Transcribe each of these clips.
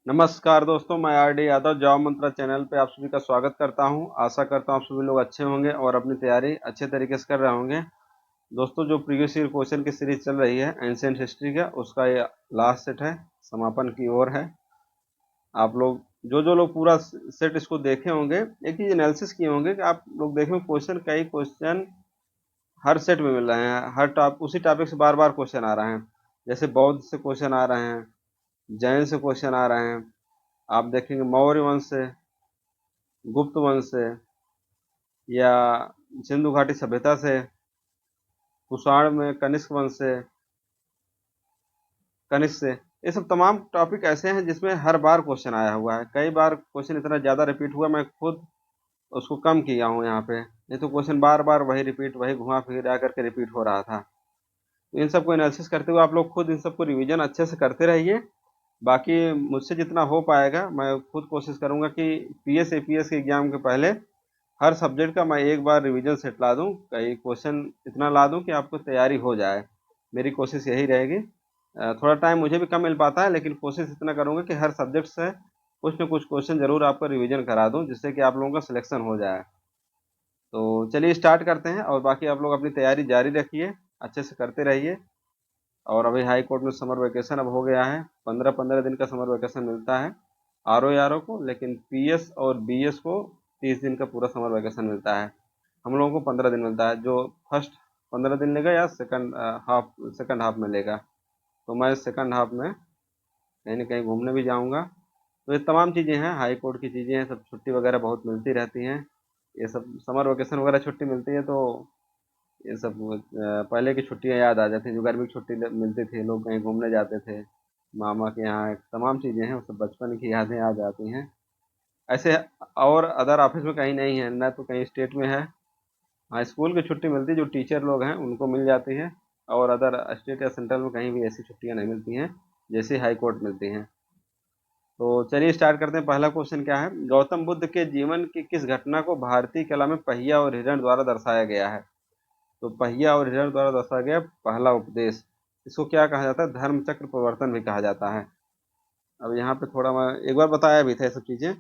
नमस्कार दोस्तों, मैं आर डी यादव जॉब मंत्रा चैनल पे आप सभी का स्वागत करता हूं। आशा करता हूं आप सभी लोग अच्छे होंगे और अपनी तैयारी अच्छे तरीके से कर रहे होंगे। दोस्तों, जो प्रीवियस ईयर क्वेश्चन की सीरीज चल रही है एंशिएंट हिस्ट्री का, उसका ये लास्ट सेट है, समापन की ओर है। आप लोग जो लोग पूरा सेट इसको देखे होंगे, एक चीज एनालिसिस किए होंगे कि आप लोग देखें कई क्वेश्चन हर सेट में मिल रहे हैं। उसी टॉपिक से बार बार क्वेश्चन आ रहे हैं। जैसे बौद्ध से क्वेश्चन आ रहे हैं, जैन से क्वेश्चन आ रहे हैं, आप देखेंगे मौर्य वंश से, गुप्त वंश से, या सिंधु घाटी सभ्यता से, कुषाण में कनिष्क वंश से, कनिष्क से। ये सब तमाम टॉपिक ऐसे हैं जिसमें हर बार क्वेश्चन आया हुआ है। कई बार क्वेश्चन इतना ज़्यादा रिपीट हुआ, मैं खुद उसको कम किया हूँ यहाँ पे। नहीं तो क्वेश्चन बार बार वही रिपीट, वही घुमा फिरा करके रिपीट हो रहा था। तो इन सबको एनालिसिस करते हुए आप लोग खुद इन सबको रिवीजन अच्छे से करते रहिए। बाकी मुझसे जितना हो पाएगा मैं खुद कोशिश करूंगा कि पीएस एपीएस के एग्जाम के पहले हर सब्जेक्ट का मैं एक बार रिवीजन सेट ला दूं, कई क्वेश्चन इतना ला दूं कि आपको तैयारी हो जाए। मेरी कोशिश यही रहेगी। थोड़ा टाइम मुझे भी कम मिल पाता है, लेकिन कोशिश इतना करूंगा कि हर सब्जेक्ट से कुछ न कुछ क्वेश्चन जरूर आपको रिवीजन करा दूं, जिससे कि आप लोगों का सिलेक्शन हो जाए। तो चलिए स्टार्ट करते हैं, और बाकी आप लोग अपनी तैयारी जारी रखिए, अच्छे से करते रहिए। और अभी हाई कोर्ट में समर वेकेशन अब हो गया है, 15-15 दिन का समर वेकेशन मिलता है आर ओ को, लेकिन पीएस और बीएस को 30 दिन का पूरा समर वेकेशन मिलता है। हम लोगों को 15 दिन मिलता है। जो फर्स्ट 15 दिन लेगा या सेकंड हाफ में लेगा, तो मैं सेकंड हाफ में कहीं ना कहीं घूमने भी जाऊंगा। तो ये तमाम चीज़ें हैं, हाई कोर्ट की चीज़ें हैं, सब छुट्टी वगैरह बहुत मिलती रहती हैं। ये सब समर वेकेशन वगैरह छुट्टी मिलती है, तो ये सब पहले की छुट्टियां याद आ जाती हैं। जो गर्मी की छुट्टी मिलती थी, लोग कहीं घूमने जाते थे मामा के यहाँ, तमाम चीज़ें हैं, वो सब बचपन की यादें आ जाती हैं। ऐसे और अदर ऑफिस में कहीं नहीं है ना, तो कहीं स्टेट में है। हाँ, स्कूल की छुट्टी मिलती है, जो टीचर लोग हैं उनको मिल जाती है। और अदर स्टेट या सेंट्रल में कहीं भी ऐसी छुट्टियां नहीं मिलती हैं जैसे हाई कोर्ट मिलती हैं। तो चलिए स्टार्ट करते हैं। पहला क्वेश्चन क्या है, गौतम बुद्ध के जीवन की किस घटना को भारतीय कला में पहिया और हिरण द्वारा दर्शाया गया है? तो पहिया और हिरण द्वारा दर्शाया गया पहला उपदेश। इसको क्या कहा जाता है? धर्म चक्र प्रवर्तन भी कहा जाता है। अब यहाँ पे थोड़ा मैं एक बार बताया भी था, ये सब चीजें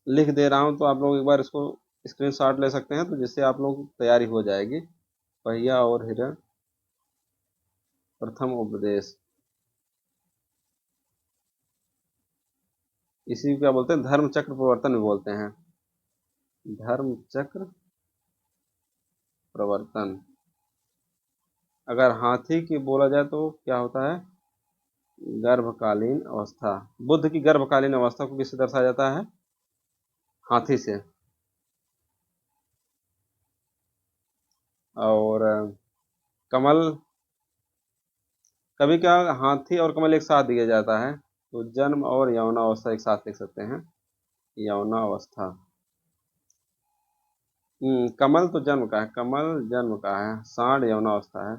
लिख दे रहा हूँ, तो आप लोग एक बार इसको स्क्रीनशॉट ले सकते हैं, तो जिससे आप लोग की तैयारी हो जाएगी। पहिया और हिरण प्रथम उपदेश, इसी को क्या बोलते हैं? धर्म चक्र प्रवर्तन भी बोलते हैं। धर्म चक्र प्रवर्तन। अगर हाथी की बोला जाए तो क्या होता है? गर्भकालीन अवस्था। बुद्ध की गर्भकालीन अवस्था को किससे दर्शाया जाता है? हाथी से। और कमल, कभी क्या हाथी और कमल एक साथ दिया जाता है, तो जन्म और यौनावस्था एक साथ लिख सकते हैं। यौनावस्था। कमल तो जन्म का है, कमल जन्म का है, सांड यौनावस्था है।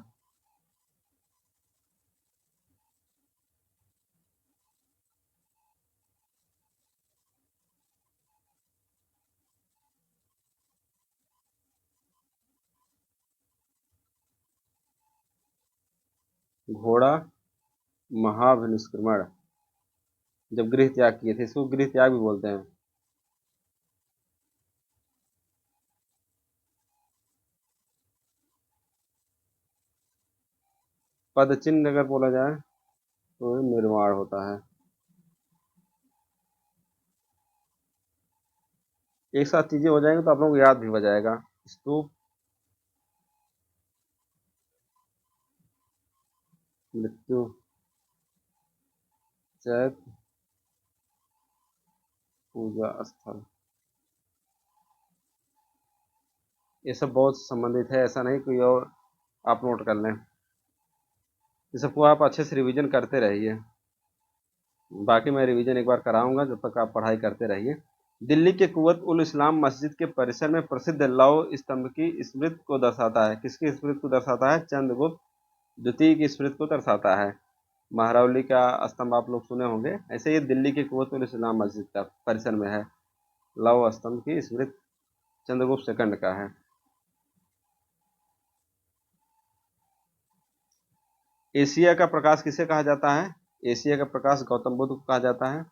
घोड़ा महाभिनिष्क्रमण, जब गृह त्याग किए थे, इसको गृह त्याग भी बोलते हैं। पद चिन्ह अगर बोला जाए तो निर्वाण होता है। एक साथ चीजें हो जाएंगी तो आप लोगों को याद भी हो जाएगा। स्तूप, मृत्यु, चैत, पूजा स्थल, ये सब बहुत संबंधित है, ऐसा नहीं कोई और। आप नोट कर लें, ये सबको आप अच्छे से रिवीजन करते रहिए। बाकी मैं रिवीजन एक बार कराऊंगा, जब तक आप पढ़ाई करते रहिए। दिल्ली के कुवत उल इस्लाम मस्जिद के परिसर में प्रसिद्ध लौह स्तंभ की स्मृति को दर्शाता है। किसकी स्मृति को दर्शाता है? चंद्रगुप्त द्वितीय की स्मृति को दर्शाता है। महरौली का स्तंभ आप लोग सुने होंगे, ऐसे ये दिल्ली के कुवत उल इस्लाम मस्जिद का परिसर में है। लौह स्तंभ की स्मृति चंद्रगुप्त सेकंड का है। एशिया का प्रकाश किसे कहा जाता है? एशिया का प्रकाश गौतम बुद्ध को कहा जाता है।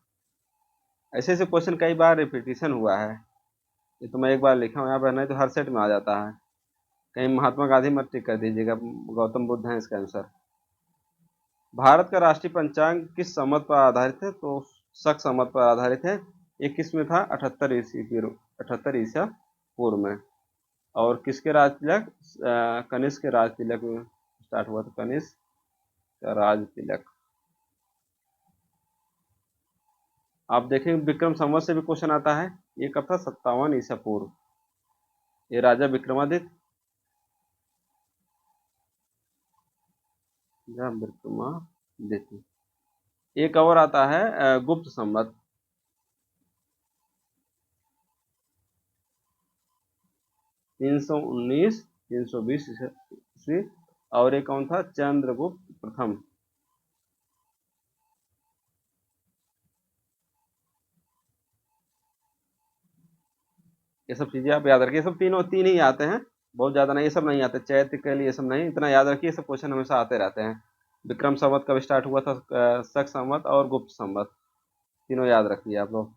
ऐसे ऐसे क्वेश्चन कई बार रिपीटिशन हुआ है, ये तो मैं एक बार लिखा हूँ यहाँ पर, नहीं तो हर सेट में आ जाता है। कहीं महात्मा गांधी मत टिक कर दीजिएगा, गौतम बुद्ध है इसका आंसर। भारत का राष्ट्रीय पंचांग किस संवत पर आधारित है? तो शक संवत पर आधारित है। ये किस में था? 78 ईसा पूर्व में। और किसके राज तिलक? कनिष्क के राज तिलक में स्टार्ट हुआ था, कनिष्क का राज तिलक। आप देखेंगे विक्रम संवत से भी क्वेश्चन आता है। ये कब था? 57 ईसा पूर्व। ये राजा विक्रमादित्य, या विक्रमादित्य। एक और आता है गुप्त संवत। 319 320 ईस्वी। और एक कौन था? चंद्रगुप्त प्रथम। ये सब चीजें आप याद रखिए, ये सब तीनों तीन ही आते हैं, बहुत ज्यादा नहीं, ये सब नहीं आते। चैत्र के लिए ये सब नहीं, इतना याद रखिए, ये सब क्वेश्चन हमेशा आते रहते हैं। विक्रम संवत कब स्टार्ट हुआ था? शक संवत और गुप्त संवत, तीनों याद रखिए आप लोग।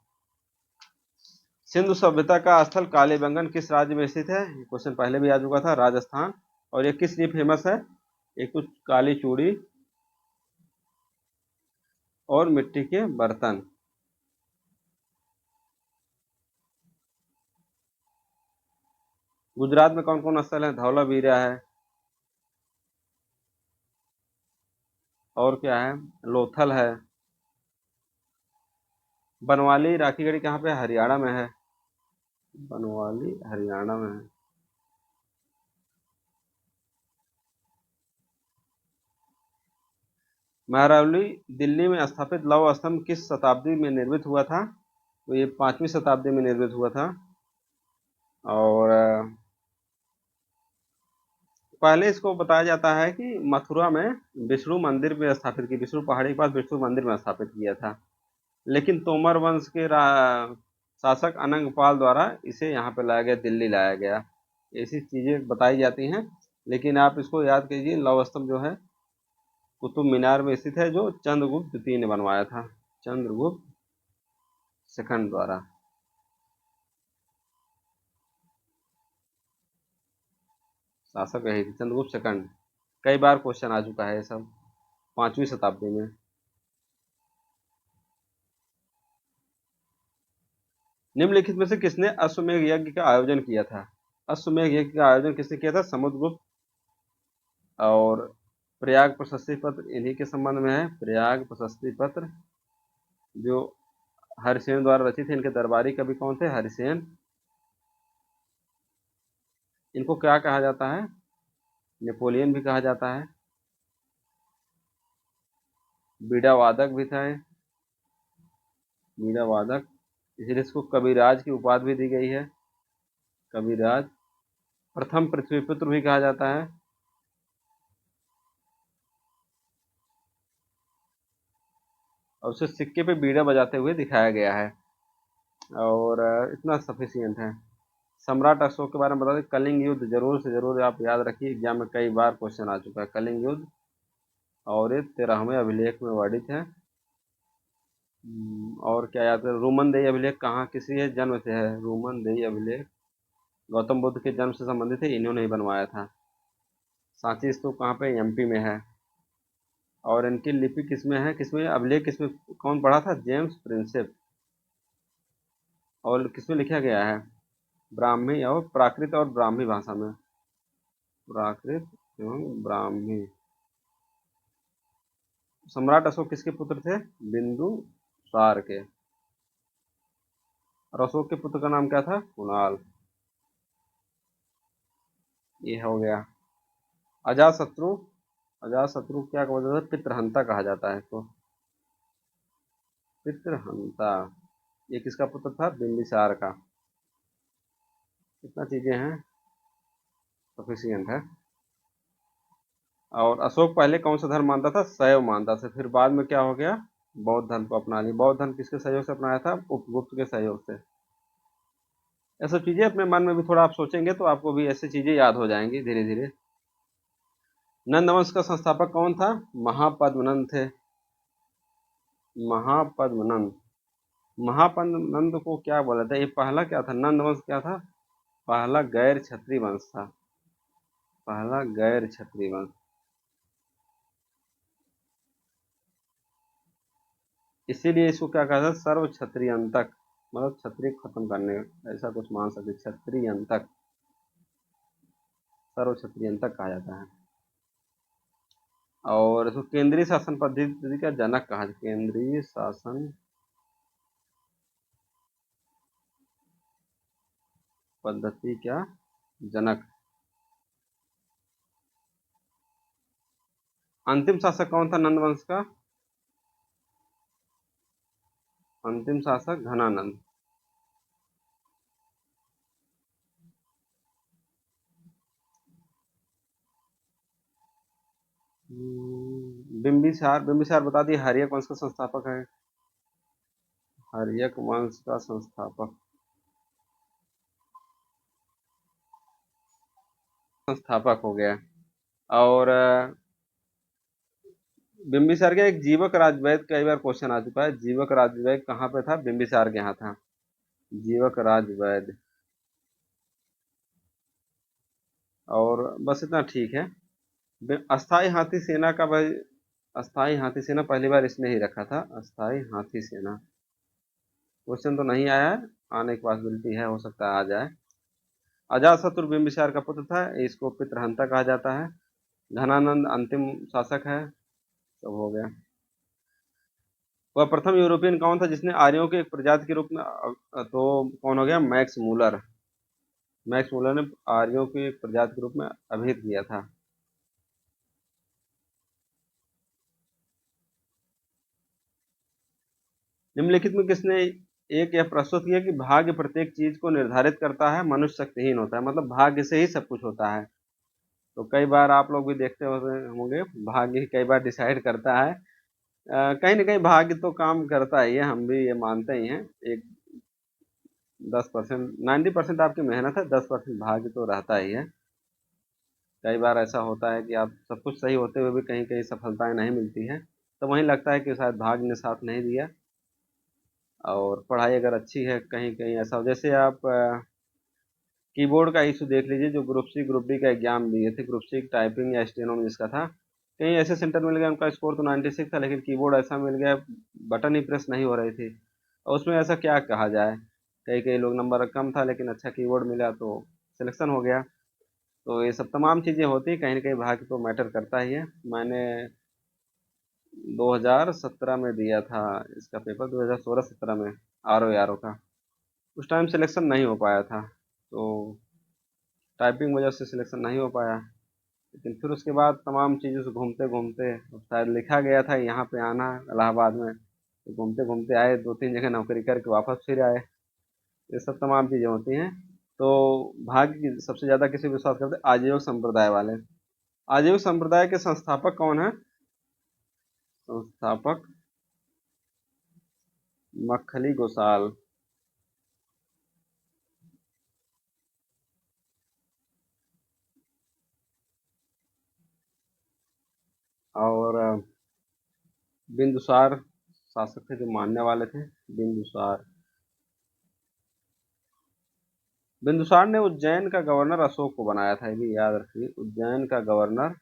सिंधु सभ्यता का स्थल कालीबंगन किस राज्य में स्थित है? ये क्वेश्चन पहले भी आ चुका था, राजस्थान। और ये किस लिए फेमस है? एक तो काली चूड़ी और मिट्टी के बर्तन। गुजरात में कौन कौन स्थल है? धौलावीरा है, और क्या है? लोथल है। बनवाली राखी गढ़ी कहाँ पे? हरियाणा में है। बनवाली हरियाणा में है। महरौली दिल्ली में स्थापित लौह स्तंभ किस शताब्दी में निर्मित हुआ था? तो ये 5वीं शताब्दी में निर्मित हुआ था। और पहले इसको बताया जाता है कि मथुरा में विष्णु मंदिर में स्थापित की, विष्णु पहाड़ी के पास विष्णु मंदिर में स्थापित किया था। लेकिन तोमर वंश के शासक अनंग पाल द्वारा इसे यहाँ पे लाया गया, दिल्ली लाया गया। ऐसी चीजें बताई जाती हैं। लेकिन आप इसको याद कीजिए, लौह स्तंभ जो है कुतुब मीनार में स्थित है, जो चंद्रगुप्त द्वितीय ने बनवाया था, चंद्रगुप्त सेकंड द्वारा। शासक यही थे, चंद्रगुप्त सेकंड। कई बार क्वेश्चन आ चुका है ये सब, 5वीं शताब्दी में। निम्नलिखित में से किसने अश्वमेध यज्ञ का आयोजन किया था? अश्वमेध यज्ञ का आयोजन किसने किया था? समुद्रगुप्त। और प्रयाग प्रशस्ति पत्र इन्हीं के संबंध में है। प्रयाग प्रशस्ति पत्र जो हरिसेन द्वारा रचित है। इनके दरबारी कवि कौन थे? हरिसेन। इनको क्या कहा जाता है? नेपोलियन भी कहा जाता है। बीड़ा वादक भी था, बीड़ा वादक, इसलिए इसको कविराज की उपाधि भी दी गई है, कविराज। प्रथम पृथ्वीपुत्र भी कहा जाता है। और उसे सिक्के पे बीड़ा बजाते हुए दिखाया गया है। और इतना सफिशियंट है। सम्राट अशोक के बारे में बता दें, कलिंग युद्ध जरूर से जरूर आप याद रखिए, एग्जाम में कई बार क्वेश्चन आ चुका है कलिंग युद्ध। और ये 13वें अभिलेख में वर्णित है। और क्या याद है? रोमनदेही अभिलेख कहाँ किसी है जन्म से है? रोमनदेही अभिलेख गौतम बुद्ध के जन्म से संबंधित है, इन्होंने ही बनवाया था। सांची स्तूप कहाँ पे? एमपी में है। और इनकी लिपि किसमें है? किसमें अभिलेख किसमें? कौन पढ़ा था? James Prinsep. और किसमें लिखा गया है? ब्राह्मी और प्राकृत और ब्राह्मी भाषा में। प्राकृत एवं ब्राह्मी। सम्राट अशोक किसके पुत्र थे? बिंदुसार के। और अशोक के पुत्र का नाम क्या था? कुणाल। ये हो गया। अजातशत्रु, अजातशत्रु क्या कहा जाता है? पितृहंता कहा जाता है इसको, पितृहंता। ये किसका पुत्र था? बिंबिसार का। कितना चीजें हैं, सफिशियंट है। और अशोक पहले कौन सा धर्म मानता था? शैव मानता था। फिर बाद में क्या हो गया? बौद्ध धर्म को अपना लिया। बौद्ध धर्म किसके सहयोग से अपनाया था? उपगुप्त के सहयोग से। ये सब चीजें अपने मन में भी थोड़ा आप सोचेंगे तो आपको भी ऐसी चीजें याद हो जाएंगी धीरे धीरे। नंद वंश का संस्थापक कौन था? महापद्मनंद थे। महापद्मनंद। महापद्मनंद को क्या बोला था? ये पहला क्या था? नंद वंश क्या था? पहला गैर क्षत्रिय वंश था। पहला गैर क्षत्रिय वंश। इसीलिए इसको क्या कहा था? सर्व क्षत्रिय अंतक, मतलब क्षत्रिय खत्म करने, ऐसा कुछ मान सकते, क्षत्रिय अंतक, सर्व क्षत्रिय अंतक कहा जाता है। और इसको केंद्रीय शासन पद्धति का जनक कहा जाता है। केंद्रीय शासन पद्धति का जनक। अंतिम शासक कौन था नंद वंश का? अंतिम शासक घनानंद। बिंबिसार, बिंबिसार बता दिए हर्यक वंश का संस्थापक है। हर्यक वंश का संस्थापक, संस्थापक हो गया। और बिंबिसार का एक जीवक राजवैद, कई बार क्वेश्चन आ चुका है। जीवक राजवैद कहाँ पे था? बिंबिसार के यहाँ था, जीवक राजवैद। और बस इतना ठीक है। अस्थाई हाथी सेना का भाई, अस्थाई हाथी सेना पहली बार इसने ही रखा था, अस्थाई हाथी सेना। क्वेश्चन तो नहीं आया है, आने की पॉसिबिलिटी है, हो सकता है आ जाए। अजातशत्रु बिंबिसार का पुत्र था, इसको पितृहंता कहा जाता है। घनानंद अंतिम शासक है। सब हो गया। वह प्रथम यूरोपियन कौन था जिसने आर्यों के एक प्रजाति के रूप में तो कौन हो गया? Max Muller. मैक्स मूलर ने आर्यों के एक प्रजाति के रूप में अभिहित किया था। निम्नलिखित में किसने एक यह प्रस्तुत किया कि भाग्य प्रत्येक चीज को निर्धारित करता है, मनुष्य शक्तिहीन होता है, मतलब भाग्य से ही सब कुछ होता है। तो कई बार आप लोग भी देखते होंगे, भाग्य कई बार डिसाइड करता है। कहीं ना कहीं भाग्य तो काम करता ही है, हम भी ये मानते ही हैं। एक 10%, 90% आपकी मेहनत है, 10% भाग्य तो रहता ही है। कई बार ऐसा होता है कि आप सब कुछ सही होते हुए भी कहीं कहीं सफलताएं नहीं मिलती हैं, तो वहीं लगता है कि शायद भाग्य ने साथ नहीं दिया। और पढ़ाई अगर अच्छी है, कहीं कहीं ऐसा हो, जैसे आप कीबोर्ड का इशू देख लीजिए, जो ग्रुप सी ग्रुप डी का एग्जाम दिए थे, ग्रुप सी टाइपिंग या स्टेनो में जिसका था, कहीं ऐसे सेंटर मिल गया, उनका स्कोर तो 96 था, लेकिन कीबोर्ड ऐसा मिल गया, बटन ही प्रेस नहीं हो रही थी। और उसमें ऐसा क्या कहा जाए, कई कई लोग नंबर कम था लेकिन अच्छा कीबोर्ड मिला तो सिलेक्शन हो गया। तो ये सब तमाम चीज़ें होती, कहीं ना कहीं भाग्य तो मैटर करता ही है। मैंने 2017 में दिया था इसका पेपर, 2016-17 में, आर ओ का। उस टाइम सिलेक्शन नहीं हो पाया था, तो टाइपिंग वजह से सिलेक्शन नहीं हो पाया। लेकिन फिर उसके बाद तमाम चीज़ों से घूमते घूमते, शायद लिखा गया था यहाँ पे आना इलाहाबाद में, तो घूमते घूमते आए, 2-3 जगह नौकरी करके वापस फिर आए। ये सब तमाम चीज़ें होती हैं। तो भाग्य की सबसे ज़्यादा किसी पे विश्वास करते हैं? आजीविक संप्रदाय वाले। आजीविक संप्रदाय के संस्थापक कौन है? संस्थापक मक्खली गोसाल। और बिंदुसार शासक थे जो मानने वाले थे, बिंदुसार। बिंदुसार ने उज्जैन का गवर्नर अशोक को बनाया था, ये भी याद रखिए, उज्जैन का गवर्नर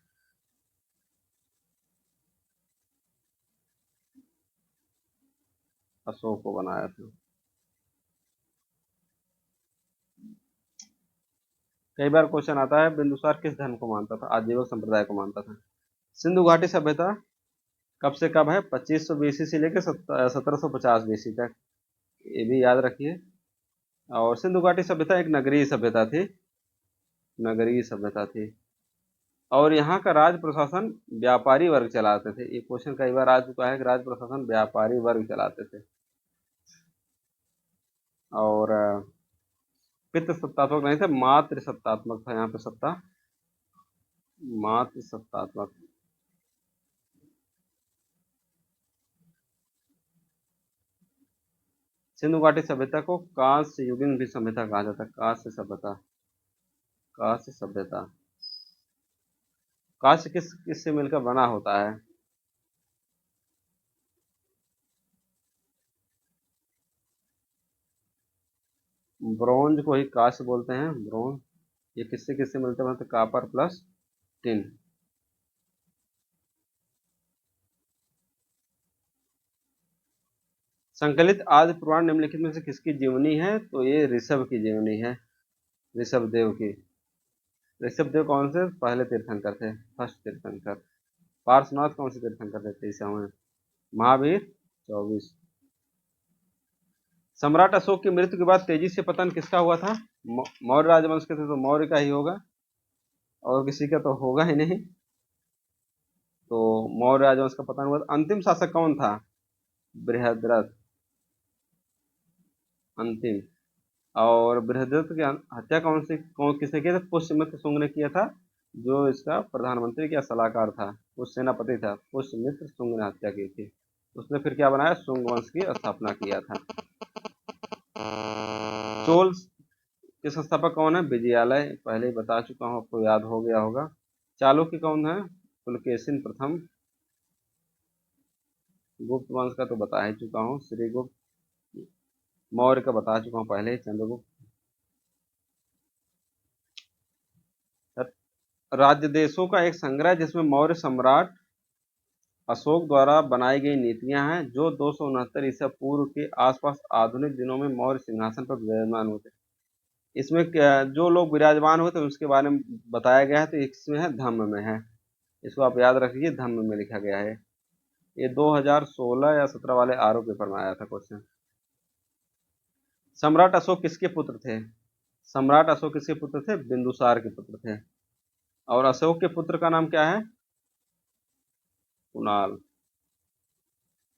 अशोक को बनाया था। कई बार क्वेश्चन आता है, बिंदुसार किस धर्म को मानता था? आजीवक संप्रदाय को मानता था। सिंधु घाटी सभ्यता कब से कब है? 2500 बीसी से लेकर 1750 बीसी तक, ये भी याद रखिए। और सिंधु घाटी सभ्यता एक नगरीय सभ्यता थी, नगरीय सभ्यता थी। और यहाँ का राज प्रशासन व्यापारी वर्ग चलाते थे। ये क्वेश्चन कई बार आ चुका है कि राज प्रशासन व्यापारी वर्ग चलाते थे। और पितृ सत्तात्मक नहीं था, मातृ सत्तात्मक था यहाँ पे सत्ता, मातृ सत्तात्मक। सिंधु घाटी सभ्यता को कांस्य युगीन भी सभ्यता कहा जाता है। कांस्य सभ्यता, कांस्य सभ्यता। कांस्य किस किस से मिलकर बना होता है? ब्रोंज को ही कांस्य बोलते हैं, ब्रोंज। ये किससे किससे मिलते हैं? तो कापर प्लस टिन। संकलित आदि पुराण निम्नलिखित में से किसकी जीवनी है? तो ये ऋषभ की जीवनी है, ऋषभ देव की। ऋषभ देव कौन से पहले तीर्थंकर थे? फर्स्ट तीर्थंकर। पार्श्वनाथ कौन से तीर्थंकर थे? 23वें। महावीर 24। सम्राट अशोक की मृत्यु के बाद तेजी से पतन किसका हुआ था? मौर्य राजवंश के थे तो मौर्य का ही होगा, और किसी का तो होगा ही नहीं। तो मौर्य राजवंश का पतन हुआ। अंतिम शासक कौन था? बृहद्रथ, अंतिम। और बृहद्रथ की हत्या कौन किसने किया था? पुष्यमित्र शुंग ने किया था, जो इसका प्रधानमंत्री का सलाहकार था, वो सेनापति था। पुष्यमित्र शुंग ने हत्या की थी। उसने फिर क्या बनाया? शुंग वंश की स्थापना किया था। चोल के संस्थापक कौन है? विजयालय, पहले ही बता चुका हूँ, आपको याद हो गया होगा। चालुक्य कौन है? पुलकेशिन प्रथम। गुप्त वंश का तो बता ही चुका हूँ, श्रीगुप्त। मौर्य का बता चुका हूँ पहले ही, चंद्रगुप्त। राज्य देशों का एक संग्रह जिसमें मौर्य सम्राट अशोक द्वारा बनाई गई नीतियां हैं, जो 269 ईसा पूर्व के आसपास आधुनिक दिनों में मौर्य सिंहासन पर विराजमान हुए थे। इसमें जो लोग विराजमान हुए थे उसके बारे में बताया गया है, तो इसमें है धम्म में है। इसको आप याद रखिए, धम्म में लिखा गया है। ये 2016 या 17 वाले आरओ पेपर में आया था क्वेश्चन। सम्राट अशोक किसके पुत्र थे? सम्राट अशोक किसके पुत्र थे? बिंदुसार के पुत्र थे। और अशोक के पुत्र का नाम क्या है? कुणाल।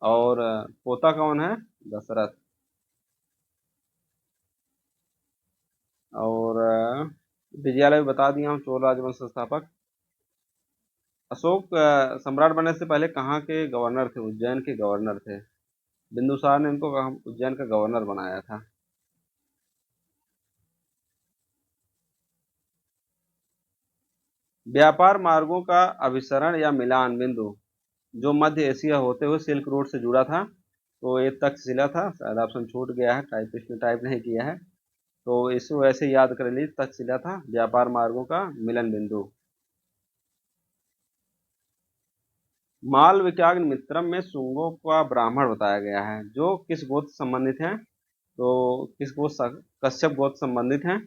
और पोता कौन है? दशरथ। और विजयालय भी बता दिया हूँ, चोल राजवंश संस्थापक। अशोक सम्राट बनने से पहले कहाँ के गवर्नर थे? उज्जैन के गवर्नर थे। बिंदुसार ने इनको उज्जैन का गवर्नर बनाया था। व्यापार मार्गों का अभिसरण या मिलान बिंदु जो मध्य एशिया होते हुए सिल्क रोड से जुड़ा था, तो ये तक्षशिला था। शायद ऑप्शन छूट गया है, टाइपिस्ट ने टाइप नहीं किया है, तो इसको ऐसे याद कर लीजिए, तक्षशिला था व्यापार मार्गों का मिलन बिंदु। माल विकाग्न मित्रम में शुंगों का ब्राह्मण बताया गया है, जो किस गोत्र से संबंधित हैं? तो किस गोत्र? कश्यप गोत्र संबंधित हैं।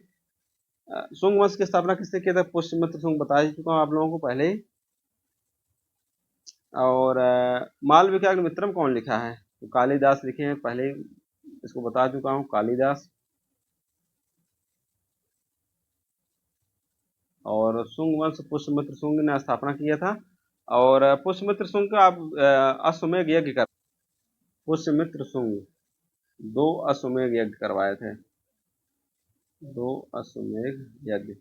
शुंग वंश की स्थापना किसने किया था? पुष्यमित्र शुंग, बता ही चुका हूँ आप लोगों को पहले ही। और मालविका के मित्रम कौन लिखा है? तो कालिदास लिखे हैं, पहले ही इसको बता चुका हूँ, कालिदास। और शुंग वंश पुष्यमित्र शुंग ने स्थापना किया था। और पुष्यमित्र शुंग का आप अश्वमेध यज्ञ कर, पुष्यमित्र शुंग 2 अश्वमेध यज्ञ करवाए थे, 2 अश्वमेध यज्ञ।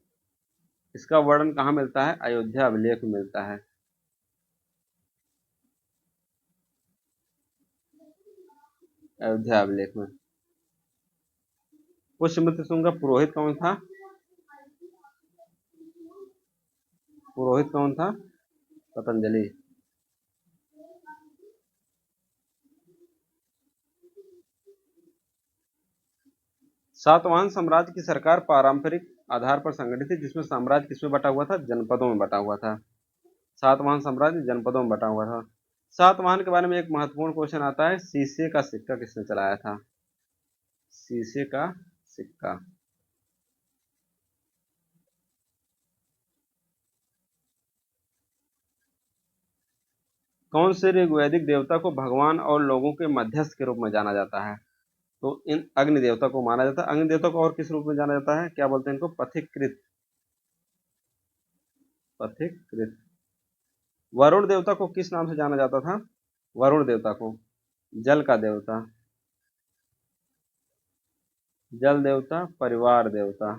इसका वर्णन कहाँ मिलता है? अयोध्या अभिलेख में मिलता है। अयोध्या अभिलेख में। पुष्यमित्र शुंग का पुरोहित कौन था? पुरोहित कौन था? पतंजलि। सातवाहन साम्राज्य की सरकार पारंपरिक आधार पर संगठित थी, जिसमें साम्राज्य किसमें बटा हुआ था? जनपदों में बटा हुआ था। सातवाहन साम्राज्य जनपदों में बटा हुआ था। सातवाहन के बारे में एक महत्वपूर्ण क्वेश्चन आता है, शीशे का सिक्का किसने चलाया था? शीशे का सिक्का। कौन से ऋग्वैदिक देवता को भगवान और लोगों के मध्यस्थ के रूप में जाना जाता है? तो इन अग्नि देवता को माना जाता है। अग्नि देवता को और किस रूप में जाना जाता है? क्या बोलते हैं इनको? पथिकृत। पथिकृत। वरुण देवता को किस नाम से जाना जाता था? वरुण देवता को जल का देवता, जल देवता, परिवार देवता।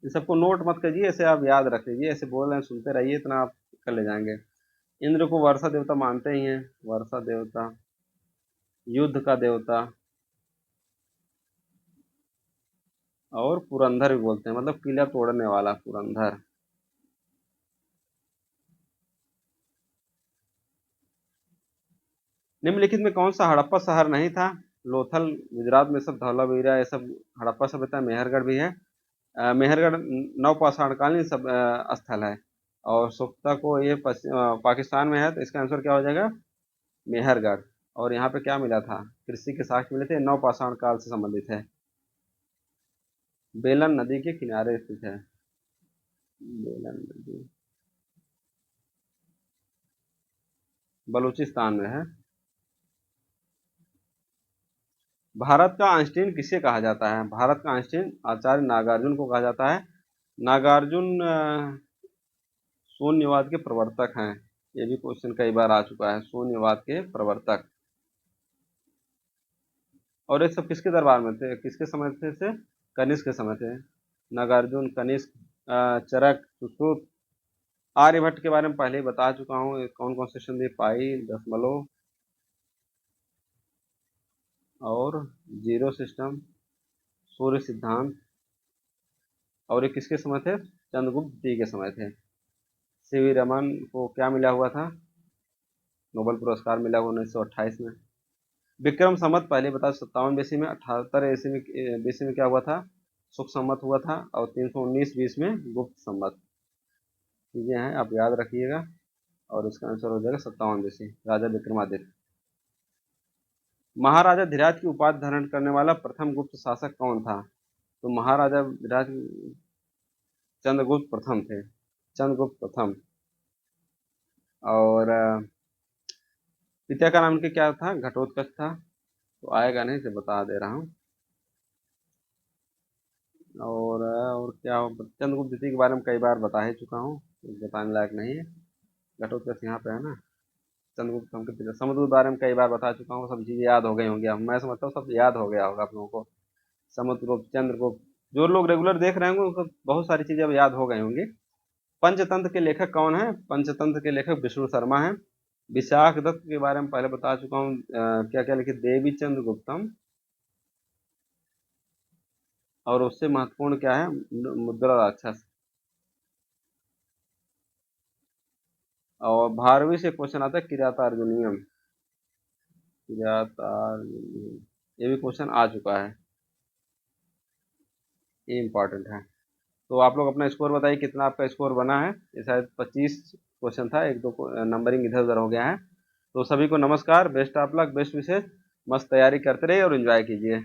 इन सबको नोट मत कीजिए, ऐसे आप याद रख लीजिए, ऐसे बोल रहे हैं सुनते रहिए, इतना आप कर ले जाएंगे। इंद्र को वर्षा देवता मानते ही हैं, वर्षा देवता। युद्ध का देवता। और पुरंदर भी बोलते हैं, मतलब किला तोड़ने वाला, पुरंदर। निम्नलिखित में कौन सा हड़प्पा शहर नहीं था? लोथल गुजरात में सब, धौलावीरा ये सब हड़प्पा सभ्यता, मेहरगढ़ भी है। मेहरगढ़ नवपाषाणकालीन सब स्थल है। और सुख्ता को ये पाकिस्तान में है, तो इसका आंसर क्या हो जाएगा? मेहरगढ़। और यहाँ पे क्या मिला था? कृषि के साक्ष्य मिले थे, नवपाषाण काल से संबंधित है। बेलन नदी के किनारे स्थित है। बेलन नदी बलूचिस्तान में है। भारत का आइंस्टीन किसे कहा जाता है? भारत का आइंस्टीन आचार्य नागार्जुन को कहा जाता है। नागार्जुन शून्यवाद के प्रवर्तक हैं। ये भी क्वेश्चन कई बार आ चुका है, शून्यवाद के प्रवर्तक। और ये सब किसके दरबार में थे, किसके समय थे? कनिष्क के समय थे। नागार्जुन, कनिष्क, चरक, सुश्रुत। आर्यभट्ट के बारे में पहले ही बता चुका हूँ, कौन कौन से संधि? पाई, दशमलव और जीरो सिस्टम, सूर्य सिद्धांत। और ये किसके समय थे? चंद्रगुप्त द्वितीय के समय थे। सीवी रमन को क्या मिला हुआ था? नोबेल पुरस्कार मिला हुआ 1928 में। विक्रम संवत पहले बता, 57 BC में, 78 BC में क्या हुआ था? सुख संवत हुआ था। और 319 में गुप्त संवत। चीजें हैं, आप याद रखिएगा। और इसका आंसर हो जाएगा 57 BC, राजा विक्रमादित्य। महाराजा धीराज की उपाधि धारण करने वाला प्रथम गुप्त शासक कौन था? तो महाराजा धीराज चंद्रगुप्त प्रथम थे, चंद्रगुप्त प्रथम। और पिता का नाम क्या था? घटोत्कच था। तो आएगा नहीं, से बता दे रहा हूँ। और क्या, चंद्रगुप्त द्वितीय के बारे में कई बार बता ही चुका हूँ, बताने लायक नहीं है। घटोत्कच यहाँ पे है ना। चंद्रगुप्त हम के पिता। समुद्रगुप्त बारे में कई बार बता चुका हूँ, सब चीजें याद हो गई होंगी। अब मैं समझता हूँ सब याद हो गया होगा आप लोगों को। समुद्रगुप्त, चंद्रगुप्त, जो लोग रेगुलर देख रहे होंगे उनको बहुत सारी चीजें अब याद हो गई होंगी। पंचतंत्र के लेखक कौन है? पंचतंत्र के लेखक विष्णु शर्मा है। विशाख दत्त के बारे में पहले बता चुका हूँ, क्या क्या लिखे? देवी चंद्र गुप्तम। और उससे महत्वपूर्ण क्या है? मुद्रा राक्षस। और 12वीं से क्वेश्चन आता है किरातार्जुनीयम। किरातार्जुनीयम, ये भी क्वेश्चन आ चुका है, ये इंपॉर्टेंट है। तो आप लोग अपना स्कोर बताइए, कितना आपका स्कोर बना है? ये शायद 25 क्वेश्चन था, एक दो नंबरिंग इधर उधर हो गया है। तो सभी को नमस्कार, बेस्ट ऑफ लक, बेस्ट विशेष। मस्त तैयारी करते रहिए और एंजॉय कीजिए।